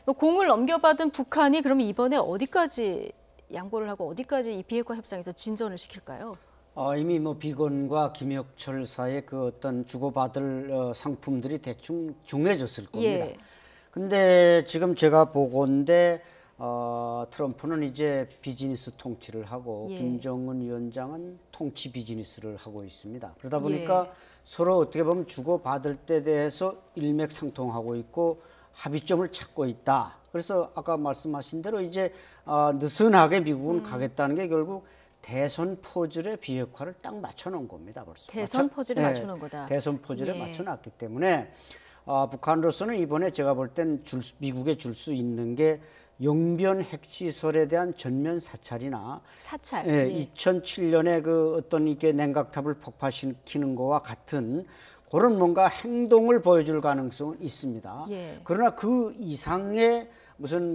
공을 넘겨받은 북한이 그러면 이번에 어디까지 양보를 하고 어디까지 이 비핵화 협상에서 진전을 시킬까요? 이미 뭐 비건과 김혁철 사이의 그 어떤 주고받을 상품들이 대충 정해졌을 겁니다. 예. 근데 지금 제가 보건대 트럼프는 이제 비즈니스 통치를 하고 예. 김정은 위원장은 통치 비즈니스를 하고 있습니다. 그러다 예. 보니까 서로 어떻게 보면 주고받을 때 대해서 일맥상통하고 있고 합의점을 찾고 있다. 그래서 아까 말씀하신 대로 이제 느슨하게 미국은 가겠다는 게 결국 대선 퍼즐의 비핵화를 딱 맞춰놓은 겁니다. 벌써. 대선 퍼즐에 맞춰놓은 거다. 대선 퍼즐에 예. 맞춰놨기 때문에 북한으로서는 이번에 제가 볼 땐 미국에 줄 수 있는 게 영변 핵시설에 대한 전면 사찰이나 사찰. 예, 예. 2007년에 그 어떤 이게 냉각탑을 폭파시키는 거와 같은 그런 뭔가 행동을 보여줄 가능성은 있습니다. 예. 그러나 그 이상의 무슨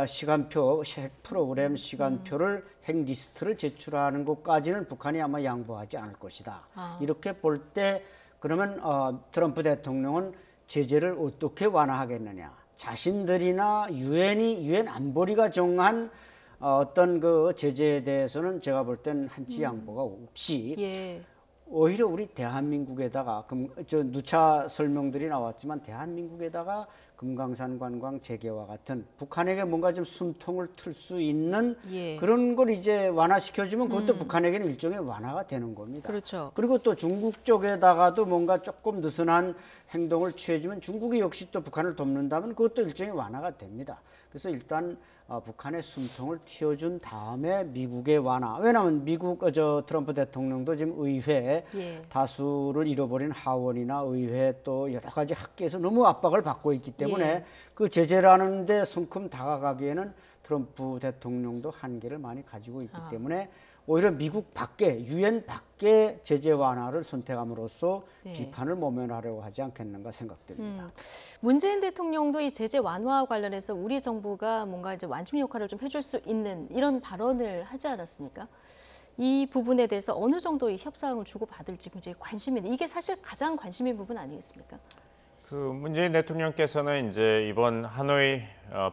시간표, 핵 프로그램 시간표를 핵 리스트를 제출하는 것까지는 북한이 아마 양보하지 않을 것이다. 이렇게 볼 때 그러면 트럼프 대통령은 제재를 어떻게 완화하겠느냐? 자신들이나 유엔 안보리가 정한 어떤 그 제재에 대해서는 제가 볼 땐 한치 양보가 없이 예. 오히려 우리 대한민국에다가 저 누차 설명들이 나왔지만 대한민국에다가 금강산 관광 재개와 같은 북한에게 뭔가 좀 숨통을 틀 수 있는 예. 그런 걸 이제 완화시켜주면 그것도 북한에게는 일종의 완화가 되는 겁니다. 그렇죠. 그리고 또 중국 쪽에다가도 뭔가 조금 느슨한 행동을 취해주면 중국이 역시 또 북한을 돕는다면 그것도 일종의 완화가 됩니다. 그래서 일단 북한의 숨통을 틔워준 다음에 미국의 완화. 왜냐하면 트럼프 대통령도 지금 의회에 예. 다수를 잃어버린 하원이나 의회 또 여러 가지 학계에서 너무 압박을 받고 있기 때문에 예. 그 제재라는 데 성큼 다가가기에는 트럼프 대통령도 한계를 많이 가지고 있기 때문에 오히려 미국 밖에 유엔 밖에 제재 완화를 선택함으로써 네. 비판을 모면하려고 하지 않겠는가 생각됩니다. 문재인 대통령도 이 제재 완화와 관련해서 우리 정부가 뭔가 이제 완충 역할을 좀 해줄 수 있는 이런 발언을 하지 않았습니까? 이 부분에 대해서 어느 정도 이 협상을 주고받을지 굉장히 관심이 있는 이게 사실 가장 관심인 부분 아니겠습니까? 그 문재인 대통령께서는 이제 이번 하노이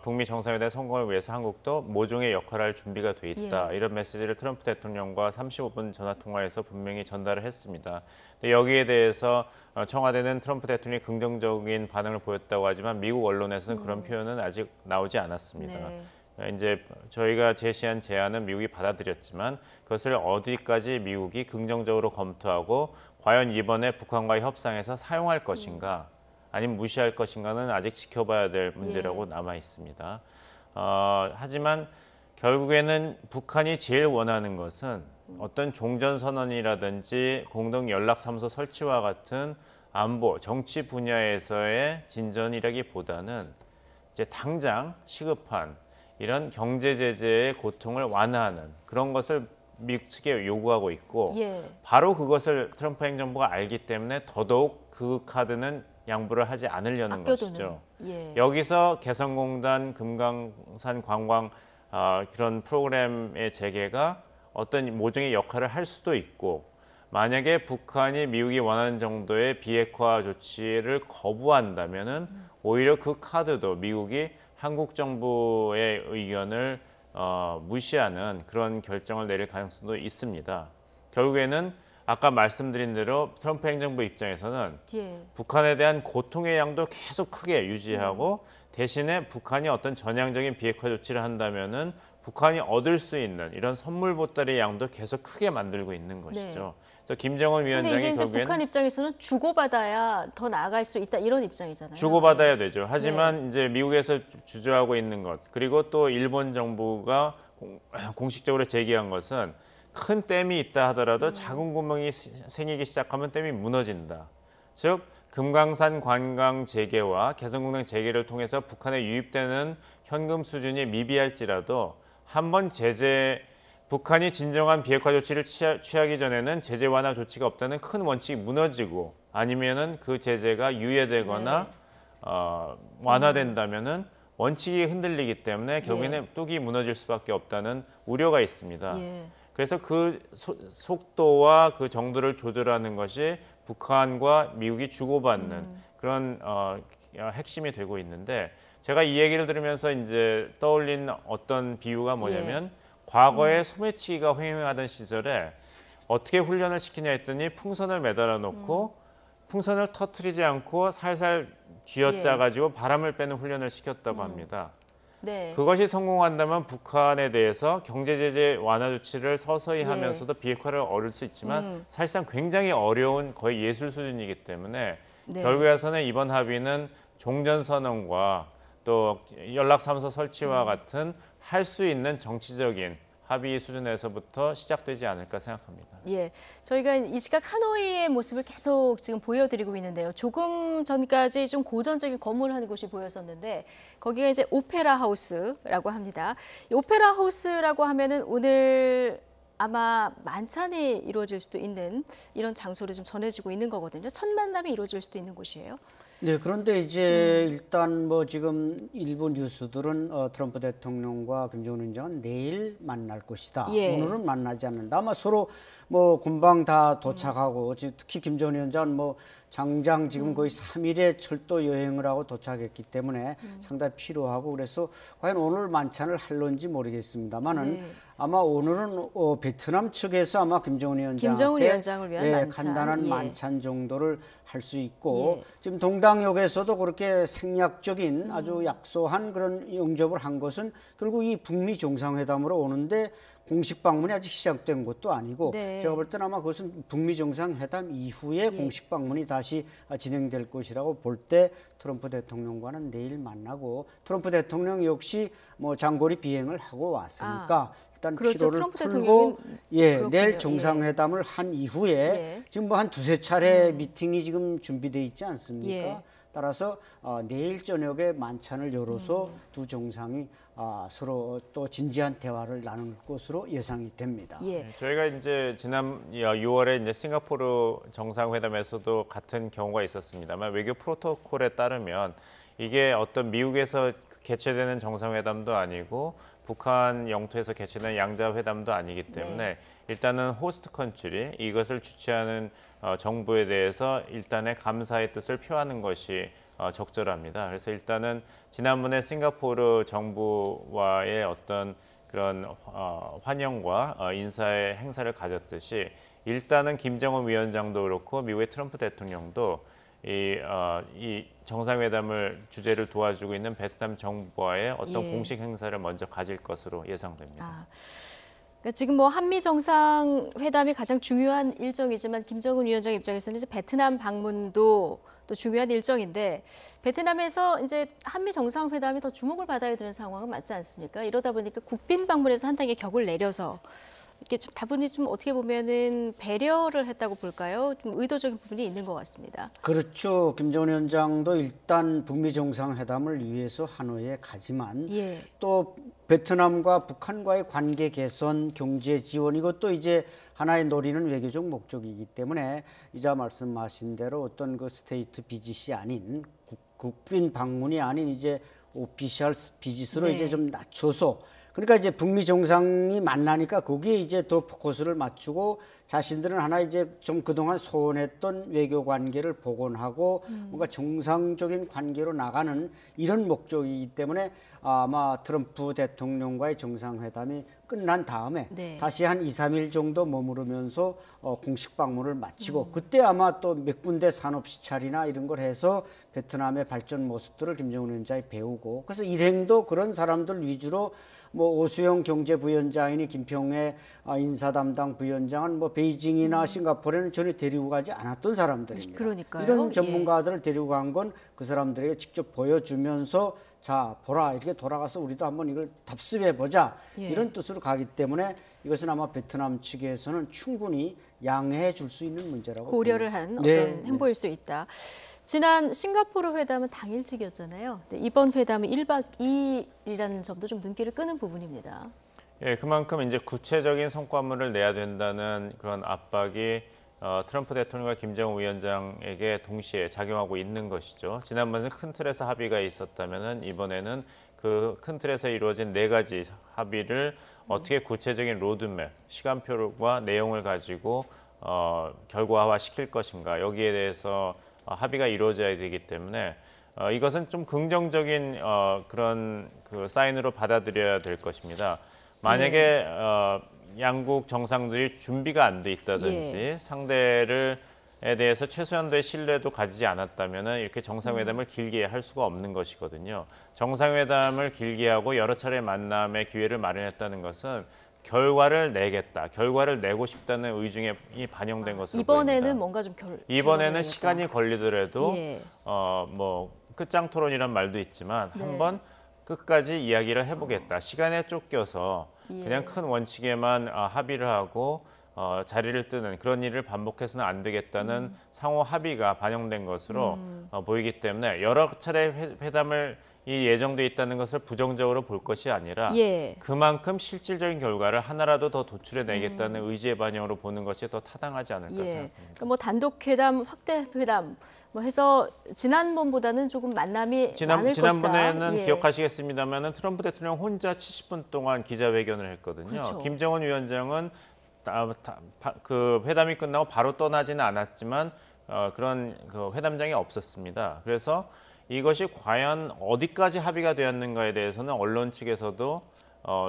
북미 정상회담 성공을 위해서 한국도 모종의 역할을 할 준비가 돼 있다. 예. 이런 메시지를 트럼프 대통령과 35분 전화 통화에서 분명히 전달을 했습니다. 근데 여기에 대해서 청와대는 트럼프 대통령이 긍정적인 반응을 보였다고 하지만 미국 언론에서는 그런 표현은 아직 나오지 않았습니다. 네. 이제 저희가 제시한 제안은 미국이 받아들였지만 그것을 어디까지 미국이 긍정적으로 검토하고 과연 이번에 북한과의 협상에서 사용할 것인가 아니면 무시할 것인가는 아직 지켜봐야 될 문제라고 남아 있습니다. 하지만 결국에는 북한이 제일 원하는 것은 어떤 종전선언이라든지 공동연락사무소 설치와 같은 안보, 정치 분야에서의 진전이라기보다는 이제 당장 시급한 이런 경제 제재의 고통을 완화하는 그런 것을 미국 측에 요구하고 있고 예. 바로 그것을 트럼프 행정부가 알기 때문에 더더욱 그 카드는 양보를 하지 않으려는 아껴두는. 것이죠. 예. 여기서 개성공단, 금강산 관광 그런 프로그램의 재개가 어떤 모종의 역할을 할 수도 있고 만약에 북한이 미국이 원하는 정도의 비핵화 조치를 거부한다면은 오히려 그 카드도 미국이 한국 정부의 의견을 무시하는 그런 결정을 내릴 가능성도 있습니다. 결국에는 아까 말씀드린 대로 트럼프 행정부 입장에서는 예. 북한에 대한 고통의 양도 계속 크게 유지하고 대신에 북한이 어떤 전향적인 비핵화 조치를 한다면은 북한이 얻을 수 있는 이런 선물 보따리 양도 계속 크게 만들고 있는 것이죠. 그래서 김정은 근데 이게 위원장이 이제 결국에는 북한 입장에서는 주고받아야 더 나아갈 수 있다 이런 입장이잖아요. 주고받아야 되죠. 하지만 이제 미국에서 주저하고 있는 것 그리고 또 일본 정부가 공식적으로 제기한 것은 큰 댐이 있다 하더라도 작은 구멍이 생기기 시작하면 댐이 무너진다. 즉 금강산 관광 재개와 개성공단 재개를 통해서 북한에 유입되는 현금 수준이 미비할지라도 한번 북한이 진정한 비핵화 조치를 취하기 전에는 제재 완화 조치가 없다는 큰 원칙이 무너지고 아니면은 그 제재가 유예되거나 완화된다면은 원칙이 흔들리기 때문에 결국에는 뚝이 무너질 수밖에 없다는 우려가 있습니다. 예. 그래서 그 속도와 그 정도를 조절하는 것이 북한과 미국이 주고받는 그런 핵심이 되고 있는데 제가 이 얘기를 들으면서 이제 떠올린 어떤 비유가 뭐냐면 과거에 소매치기가 횡행하던 시절에 어떻게 훈련을 시키냐 했더니 풍선을 매달아 놓고 풍선을 터트리지 않고 살살 쥐어짜 가지고 바람을 빼는 훈련을 시켰다고 합니다. 네. 그것이 성공한다면 북한에 대해서 경제 제재 완화 조치를 서서히 하면서도 비핵화를 얻을 수 있지만 사실상 굉장히 어려운 거의 예술 수준이기 때문에 네. 결국에서는 이번 합의는 종전선언과 또 연락사무소 설치와 같은 할 수 있는 정치적인 합의 수준에서부터 시작되지 않을까 생각합니다. 예, 저희가 이 시각 하노이의 모습을 계속 지금 보여드리고 있는데요. 조금 전까지 좀 고전적인 건물 한 곳이 보였었는데 거기가 이제 오페라 하우스라고 합니다. 이 오페라 하우스라고 하면은 오늘 아마 만찬이 이루어질 수도 있는 이런 장소로 좀 전해지고 있는 거거든요. 첫 만남이 이루어질 수도 있는 곳이에요. 네, 그런데 이제 일단 뭐 지금 일부 뉴스들은 트럼프 대통령과 김정은 위원장은 내일 만날 것이다. 예. 오늘은 만나지 않는다. 아마 서로 뭐 금방 다 도착하고 특히 김정은 위원장은 뭐 장장 지금 거의 3일의 철도 여행을 하고 도착했기 때문에 상당히 피로하고 그래서 과연 오늘 만찬을 할런지 모르겠습니다만은 네. 아마 오늘은 베트남 측에서 아마 김정은 김정은 위원장한테 위원장을 위한 만찬. 간단한 예. 만찬 정도를 할 수 있고 예. 지금 동당역에서도 그렇게 생략적인 아주 약소한 그런 영접을 한 것은 결국 이 북미 정상회담으로 오는데 공식 방문이 아직 시작된 것도 아니고 네. 제가 볼 때는 아마 그것은 북미 정상회담 이후에 공식 방문이 다시 진행될 것이라고 볼 때 트럼프 대통령과는 내일 만나고 트럼프 대통령 역시 뭐 장거리 비행을 하고 왔으니까 일단 그렇죠. 피로를 트럼프 풀고 대통령은 내일 그렇군요. 정상회담을 한 이후에 예. 지금 뭐 한 두세 차례 미팅이 지금 준비돼 있지 않습니까? 예. 따라서 내일 저녁에 만찬을 열어서 두 정상이 서로 또 진지한 대화를 나눌 것으로 예상이 됩니다. 예. 네, 저희가 이제 지난 6월에 이제 싱가포르 정상회담에서도 같은 경우가 있었습니다만 외교 프로토콜에 따르면 이게 어떤 미국에서 개최되는 정상회담도 아니고 북한 영토에서 개최되는 양자회담도 아니기 때문에 일단은 호스트 컨트리 이것을 주최하는 정부에 대해서 일단의 감사의 뜻을 표하는 것이 적절합니다. 그래서 일단은 지난번에 싱가포르 정부와의 어떤 그런 환영과 인사의 행사를 가졌듯이 일단은 김정은 위원장도 그렇고 미국의 트럼프 대통령도 이 정상회담을 주제를 도와주고 있는 베트남 정부와의 어떤 공식 행사를 먼저 가질 것으로 예상됩니다. 그러니까 지금 뭐 한미 정상회담이 가장 중요한 일정이지만 김정은 위원장 입장에서는 이제 베트남 방문도 또 중요한 일정인데 베트남에서 이제 한미 정상회담이 더 주목을 받아야 되는 상황은 맞지 않습니까? 이러다 보니까 국빈 방문에서 한 단계 격을 내려서 이렇게 좀 다분히 좀 어떻게 보면은 배려를 했다고 볼까요? 좀 의도적인 부분이 있는 것 같습니다. 그렇죠. 김정은 위원장도 일단 북미 정상회담을 위해서 하노이에 가지만 또 베트남과 북한과의 관계 개선, 경제 지원 이것도 이제 하나의 노리는 외교적 목적이기 때문에 이자 말씀하신 대로 어떤 그 스테이트 비짓이 아닌 국빈 방문이 아닌 이제 오피셜 비짓으로 이제 좀 낮춰서 그러니까 이제 북미 정상이 만나니까 거기에 이제 더 포커스를 맞추고 자신들은 하나 이제 좀 그동안 소원했던 외교 관계를 복원하고 뭔가 정상적인 관계로 나가는 이런 목적이기 때문에 아마 트럼프 대통령과의 정상회담이 끝난 다음에 다시 한 2, 3일 정도 머무르면서 공식 방문을 마치고 그때 아마 또 몇 군데 산업 시찰이나 이런 걸 해서 베트남의 발전 모습들을 김정은 위원장이 배우고 그래서 일행도 그런 사람들 위주로 뭐 오수영 경제부위원장이니 김평애 인사 담당 부위원장은 뭐 베이징이나 싱가포르에는 전혀 데리고 가지 않았던 사람들입니다. 그러니까요. 이런 전문가들을 데리고 간 건 그 사람들에게 직접 보여주면서 자 보라 이렇게 돌아가서 우리도 한번 이걸 답습해 보자 이런 뜻으로 가기 때문에 이것은 아마 베트남 측에서는 충분히 양해해 줄 수 있는 문제라고 고려를 한 어떤 행보일 수 있다. 지난 싱가포르 회담은 당일치기였잖아요. 이번 회담은 1박 2일이라는 점도 좀 눈길을 끄는 부분입니다. 예, 그만큼 이제 구체적인 성과물을 내야 된다는 그런 압박이 트럼프 대통령과 김정은 위원장에게 동시에 작용하고 있는 것이죠. 지난번에 큰 틀에서 합의가 있었다면은 이번에는 그 큰 틀에서 이루어진 4가지 합의를 어떻게 구체적인 로드맵, 시간표와 내용을 가지고 결과화 시킬 것인가 여기에 대해서 합의가 이루어져야 되기 때문에 이것은 좀 긍정적인 그런 그 사인으로 받아들여야 될 것입니다. 만약에 양국 정상들이 준비가 안 돼 있다든지 상대를 에 대해서 최소한도의 신뢰도 가지지 않았다면 이렇게 정상회담을 길게 할 수가 없는 것이거든요. 정상회담을 길게 하고 여러 차례 만남의 기회를 마련했다는 것은 결과를 내겠다, 결과를 내고 싶다는 의중이 반영된 것으로 이번에는 보입니다. 뭔가 좀 이번에는 시간이 걸리더라도 예. 뭐 끝장 토론이란 말도 있지만 네. 한번 끝까지 이야기를 해보겠다. 시간에 쫓겨서 그냥 큰 원칙에만 합의를 하고 자리를 뜨는 그런 일을 반복해서는 안 되겠다는 상호 합의가 반영된 것으로 보이기 때문에 여러 차례 회담을 이 예정돼 있다는 것을 부정적으로 볼 것이 아니라 그만큼 실질적인 결과를 하나라도 더 도출해내겠다는 의지의 반영으로 보는 것이 더 타당하지 않을까 생각합니다. 그러니까 뭐 단독 회담, 확대 회담 뭐 해서 지난번보다는 조금 만남이 많을 것이다. 지난번에는 기억하시겠습니다만은 트럼프 대통령 혼자 70분 동안 기자회견을 했거든요. 그렇죠. 김정은 위원장은 그 회담이 끝나고 바로 떠나지는 않았지만 그런 그 회담장이 없었습니다. 그래서 이것이 과연 어디까지 합의가 되었는가에 대해서는 언론 측에서도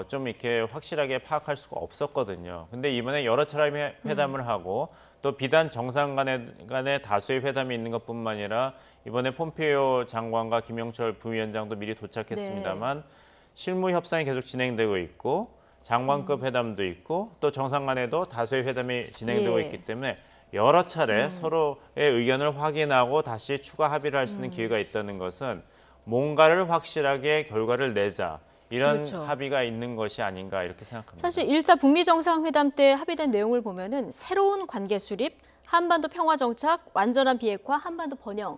좀 이렇게 확실하게 파악할 수가 없었거든요. 근데 이번에 여러 차례 회담을 하고 또 비단 정상 간의 다수의 회담이 있는 것뿐만 아니라 이번에 폼페이오 장관과 김영철 부위원장도 미리 도착했습니다만 실무 협상이 계속 진행되고 있고 장관급 회담도 있고 또 정상 간에도 다수의 회담이 진행되고 있기 때문에 여러 차례 서로의 의견을 확인하고 다시 추가 합의를 할 수 있는 기회가 있다는 것은 뭔가를 확실하게 결과를 내자. 이런 합의가 있는 것이 아닌가 이렇게 생각합니다. 사실 1차 북미 정상회담 때 합의된 내용을 보면은 새로운 관계 수립, 한반도 평화 정착, 완전한 비핵화, 한반도 번영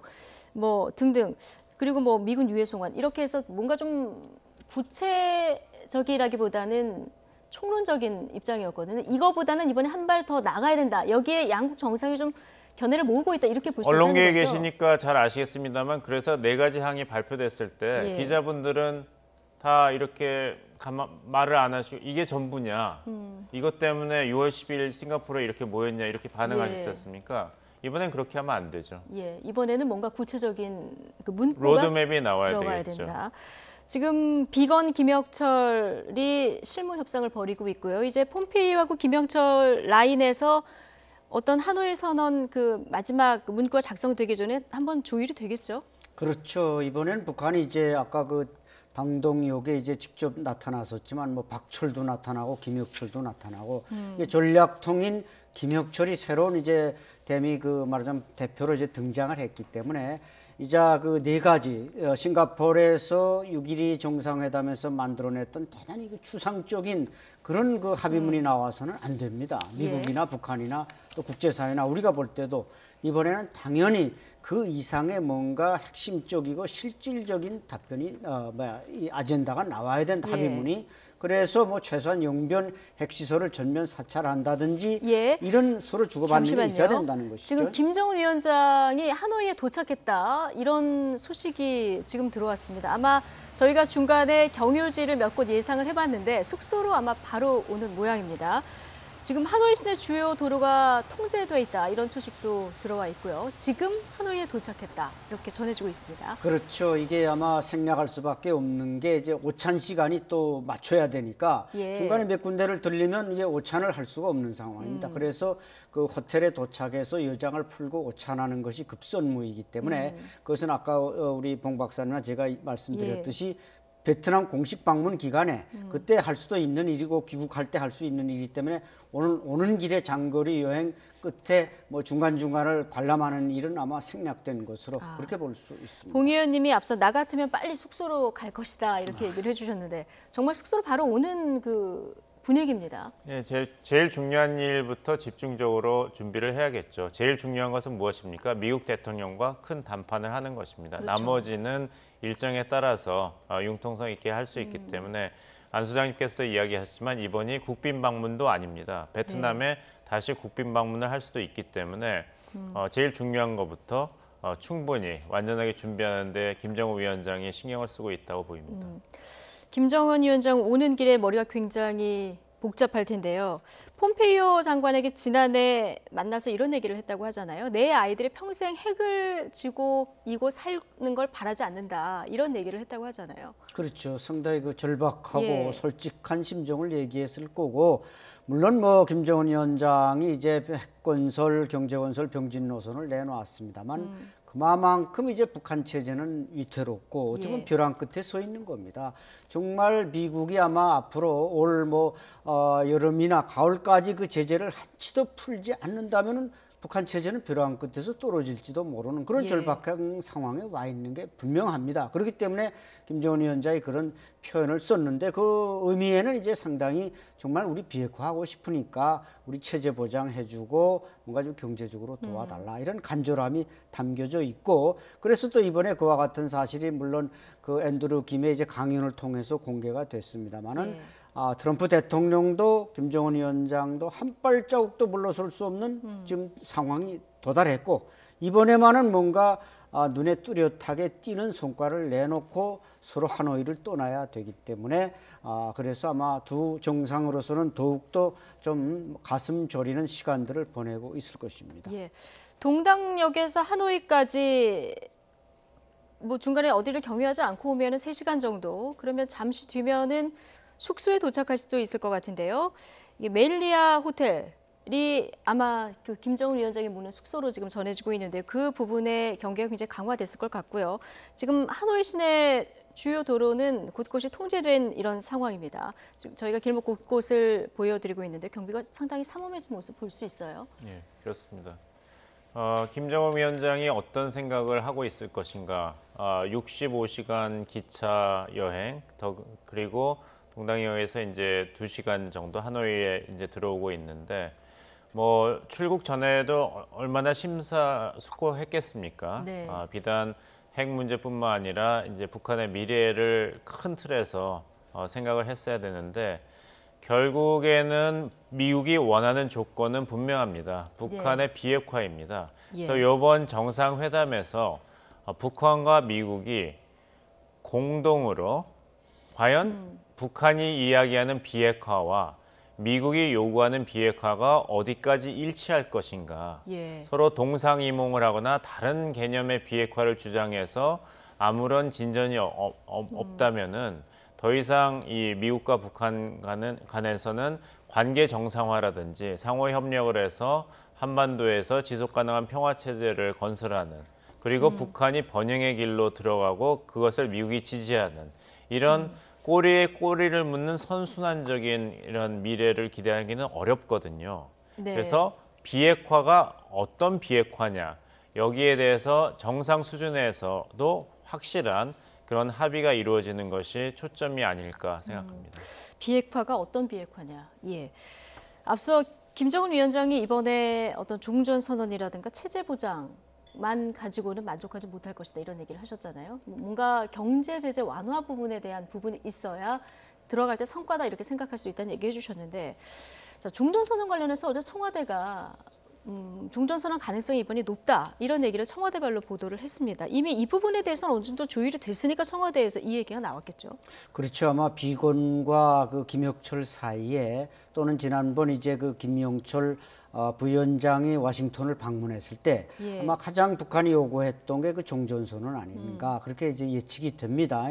뭐 등등 그리고 뭐 미군 유해 송환 이렇게 해서 뭔가 좀 구체적이라기보다는 총론적인 입장이었거든요. 이거보다는 이번에 한 발 더 나가야 된다. 여기에 양국 정상이 좀 견해를 모으고 있다. 이렇게 볼 수 있다는 거죠. 언론계에 계시니까 잘 아시겠습니다만 그래서 4가지 항이 발표됐을 때 기자분들은 다 이렇게 말을 안 하시고 이게 전부냐. 이것 때문에 6월 10일 싱가포르에 이렇게 모였냐 이렇게 반응하셨지 않습니까? 이번엔 그렇게 하면 안 되죠. 이번에는 뭔가 구체적인 그 문구가 로드맵이 나와야 되겠죠. 된다. 지금 비건 김영철이 실무 협상을 벌이고 있고요. 이제 폼페이오하고 김영철 라인에서 어떤 하노이 선언 그 마지막 문구가 작성되기 전에 한번 조율이 되겠죠? 그렇죠. 이번엔 북한이 이제 아까 그 당동역에 이제 직접 나타났었지만 뭐 박철도 나타나고 김혁철도 나타나고 이게 전략통인 김혁철이 새로운 이제 대미 그 말하자면 대표로 이제 등장을 했기 때문에 이제 그 4가지 싱가포르에서 6.12 정상회담에서 만들어냈던 대단히 그 추상적인 그런 그 합의문이 나와서는 안 됩니다. 미국이나 북한이나 또 국제사회나 우리가 볼 때도 이번에는 당연히 그 이상의 뭔가 핵심적이고 실질적인 답변이 이 아젠다가 나와야 된다. 합의문이. 그래서 뭐 최소한 영변 핵시설을 전면 사찰한다든지 이런 서로 주고받는 게 있어야 된다는 것이죠. 지금 김정은 위원장이 하노이에 도착했다. 이런 소식이 지금 들어왔습니다. 아마 저희가 중간에 경유지를 몇 곳 예상을 해봤는데 숙소로 아마 바로 오는 모양입니다. 지금 하노이 시내 주요 도로가 통제돼 있다. 이런 소식도 들어와 있고요. 지금 하노이에 도착했다. 이렇게 전해지고 있습니다. 그렇죠. 이게 아마 생략할 수밖에 없는 게 이제 오찬 시간이 또 맞춰야 되니까 중간에 몇 군데를 들리면 이게 오찬을 할 수가 없는 상황입니다. 그래서 그 호텔에 도착해서 여장을 풀고 오찬하는 것이 급선무이기 때문에 그것은 아까 우리 봉 박사님과 제가 말씀드렸듯이 베트남 공식 방문 기간에 그때 할 수도 있는 일이고 귀국할 때 할 수 있는 일이기 때문에 오는 길에 장거리 여행 끝에 뭐 중간중간을 관람하는 일은 아마 생략된 것으로 그렇게 볼 수 있습니다. 봉 의원님이 앞서 나 같으면 빨리 숙소로 갈 것이다 이렇게 얘기를 해주셨는데 정말 숙소로 바로 오는 그 분위기입니다. 제일 중요한 일부터 집중적으로 준비를 해야겠죠. 제일 중요한 것은 무엇입니까? 미국 대통령과 큰 담판을 하는 것입니다. 나머지는 일정에 따라서 융통성 있게 할 수 있기 때문에 안 소장님께서도 이야기하셨지만 이번이 국빈 방문도 아닙니다. 베트남에 다시 국빈 방문을 할 수도 있기 때문에 제일 중요한 것부터 충분히 완전하게 준비하는 데 김정은 위원장이 신경을 쓰고 있다고 보입니다. 김정은 위원장 오는 길에 머리가 굉장히 복잡할 텐데요. 폼페이오 장관에게 지난해 만나서 이런 얘기를 했다고 하잖아요. 내 아이들이 평생 핵을 지고 이고 사는 걸 바라지 않는다. 이런 얘기를 했다고 하잖아요. 그렇죠. 상당히 그 절박하고 예. 솔직한 심정을 얘기했을 거고, 물론 뭐 김정은 위원장이 이제 핵건설, 경제건설 병진 노선을 내놓았습니다만 그만큼 이제 북한 체제는 위태롭고 어떻게 보면 예. 벼랑 끝에 서 있는 겁니다. 정말 미국이 아마 앞으로 올 여름이나 가을까지 그 제재를 한치도 풀지 않는다면은 북한 체제는 벼랑 끝에서 떨어질지도 모르는 그런 예. 절박한 상황에 와 있는 게 분명합니다. 그렇기 때문에 김정은 위원장이 그런 표현을 썼는데 그 의미에는 이제 상당히 정말 우리 비핵화하고 싶으니까 우리 체제 보장해주고 뭔가 좀 경제적으로 도와달라 이런 간절함이 담겨져 있고, 그래서 또 이번에 그와 같은 사실이 물론 그 앤드루 김의 이제 강연을 통해서 공개가 됐습니다만은 예. 트럼프 대통령도 김정은 위원장도 한 발자국도 물러설 수 없는 지금 상황이 도달했고, 이번에만은 뭔가 눈에 뚜렷하게 띄는 성과를 내놓고 서로 하노이를 떠나야 되기 때문에 그래서 아마 두 정상으로서는 더욱더 좀 가슴 저리는 시간들을 보내고 있을 것입니다. 예. 동당역에서 하노이까지 뭐 중간에 어디를 경유하지 않고 오면은 3시간 정도, 그러면 잠시 뒤면은 숙소에 도착할 수도 있을 것 같은데요. 이게 멜리아 호텔이 아마 그 김정은 위원장이 묵는 숙소로 지금 전해지고 있는데 그 부분의 경계가 굉장히 강화됐을 것 같고요. 지금 하노이 시내 주요 도로는 곳곳이 통제된 이런 상황입니다. 지금 저희가 길목 곳곳을 보여드리고 있는데 경비가 상당히 삼엄해진 모습 볼 수 있어요. 예, 그렇습니다. 김정은 위원장이 어떤 생각을 하고 있을 것인가? 65시간 기차 여행, 그리고 동당역에서 이제 2시간 정도 하노이에 이제 들어오고 있는데, 뭐 출국 전에도 얼마나 심사숙고했겠습니까? 네. 비단 핵 문제뿐만 아니라 이제 북한의 미래를 큰 틀에서 생각을 했어야 되는데, 결국에는 미국이 원하는 조건은 분명합니다. 북한의 비핵화입니다. 예. 그래서 이번 정상회담에서 북한과 미국이 공동으로 과연 북한이 이야기하는 비핵화와 미국이 요구하는 비핵화가 어디까지 일치할 것인가. 예. 서로 동상이몽을 하거나 다른 개념의 비핵화를 주장해서 아무런 진전이 없다면은 더 이상 이 미국과 북한 간에서는 관계 정상화라든지 상호 협력을 해서 한반도에서 지속 가능한 평화 체제를 건설하는, 그리고 북한이 번영의 길로 들어가고 그것을 미국이 지지하는 이런 꼬리에 꼬리를 묻는 선순환적인 이런 미래를 기대하기는 어렵거든요. 네. 그래서 비핵화가 어떤 비핵화냐, 여기에 대해서 정상 수준에서도 확실한 그런 합의가 이루어지는 것이 초점이 아닐까 생각합니다. 비핵화가 어떤 비핵화냐. 예. 앞서 김정은 위원장이 이번에 어떤 종전 선언이라든가 체제 보장만 가지고는 만족하지 못할 것이다 이런 얘기를 하셨잖아요. 뭔가 경제 제재 완화 부분에 대한 부분이 있어야 들어갈 때 성과다 이렇게 생각할 수 있다는 얘기 해주셨는데, 자, 종전 선언 관련해서 어제 청와대가 종전선언 가능성이 이번에 높다 이런 얘기를 청와대별로 보도를 했습니다. 이미 이 부분에 대해서는 어느 정도 조율이 됐으니까 청와대에서 이 얘기가 나왔겠죠. 그렇죠. 아마 비건과 그 김혁철 사이에, 또는 지난번 이제 그 김영철 부위원장이 워싱턴을 방문했을 때 예. 아마 가장 북한이 요구했던 게 그 종전선언 아닌가 그렇게 이제 예측이 됩니다.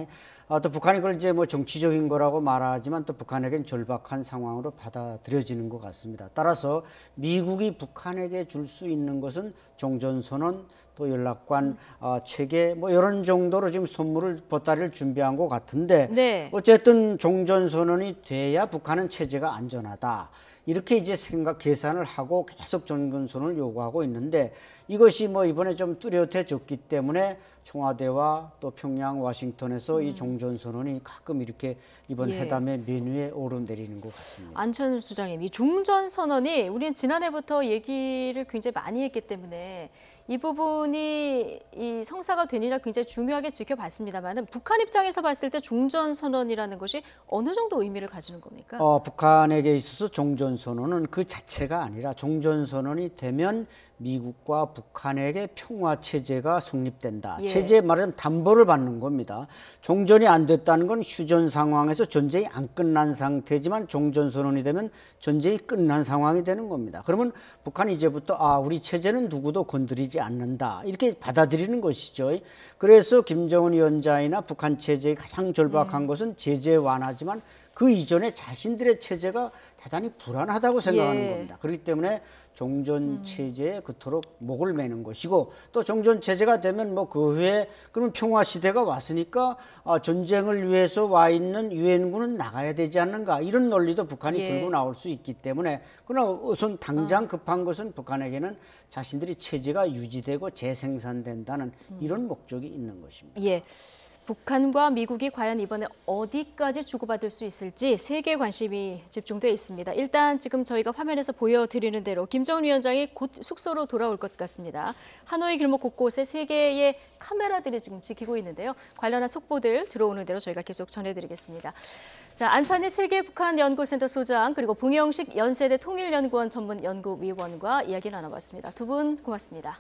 또 북한이 그걸 이제 뭐 정치적인 거라고 말하지만 또 북한에겐 절박한 상황으로 받아들여지는 것 같습니다. 따라서 미국이 북한에게 줄 수 있는 것은 종전선언, 또 연락관 체계 뭐 이런 정도로 지금 선물을 보따리를 준비한 것 같은데, 네. 어쨌든 종전선언이 돼야 북한은 체제가 안전하다. 이렇게 이제 계산을 하고 계속 종전선언을 요구하고 있는데, 이것이 뭐 이번에 좀 뚜렷해졌기 때문에 청와대와 또 평양, 워싱턴에서 이 종전선언이 가끔 이렇게 이번 예. 회담의 메뉴에 오르내리는 것 같습니다. 안철수 수장님, 이 종전선언이 우리는 지난해부터 얘기를 굉장히 많이 했기 때문에 이 부분이 이 성사가 되느냐 굉장히 중요하게 지켜봤습니다만, 북한 입장에서 봤을 때 종전선언이라는 것이 어느 정도 의미를 가지는 겁니까? 북한에게 있어서 종전선언은 그 자체가 아니라, 종전선언이 되면 미국과 북한에게 평화 체제가 성립된다. 예. 체제에 말하자면 담보를 받는 겁니다. 종전이 안 됐다는 건 휴전 상황에서 전쟁이 안 끝난 상태지만 종전 선언이 되면 전쟁이 끝난 상황이 되는 겁니다. 그러면 북한이 이제부터 우리 체제는 누구도 건드리지 않는다. 이렇게 받아들이는 것이죠. 그래서 김정은 위원장이나 북한 체제의 가장 절박한 것은 제재 완화지만 그 이전에 자신들의 체제가 대단히 불안하다고 생각하는 겁니다. 그렇기 때문에 종전 체제에 그토록 목을 매는 것이고 또 종전 체제가 되면 뭐 그 후에 그러면 평화 시대가 왔으니까 전쟁을 위해서 와 있는 유엔군은 나가야 되지 않는가 이런 논리도 북한이 들고 나올 수 있기 때문에 그러나 우선 당장 급한 것은 북한에게는 자신들이 체제가 유지되고 재생산된다는 이런 목적이 있는 것입니다. 예. 북한과 미국이 과연 이번에 어디까지 주고받을 수 있을지 세계 관심이 집중돼 있습니다. 일단 지금 저희가 화면에서 보여드리는 대로 김정은 위원장이 곧 숙소로 돌아올 것 같습니다. 하노이 길목 곳곳에 세 개의 카메라들이 지금 지키고 있는데요. 관련한 속보들 들어오는 대로 저희가 계속 전해드리겠습니다. 자, 안찬희 세계북한연구센터 소장 그리고 봉영식 연세대 통일연구원 전문연구위원과 이야기 나눠봤습니다. 두 분 고맙습니다.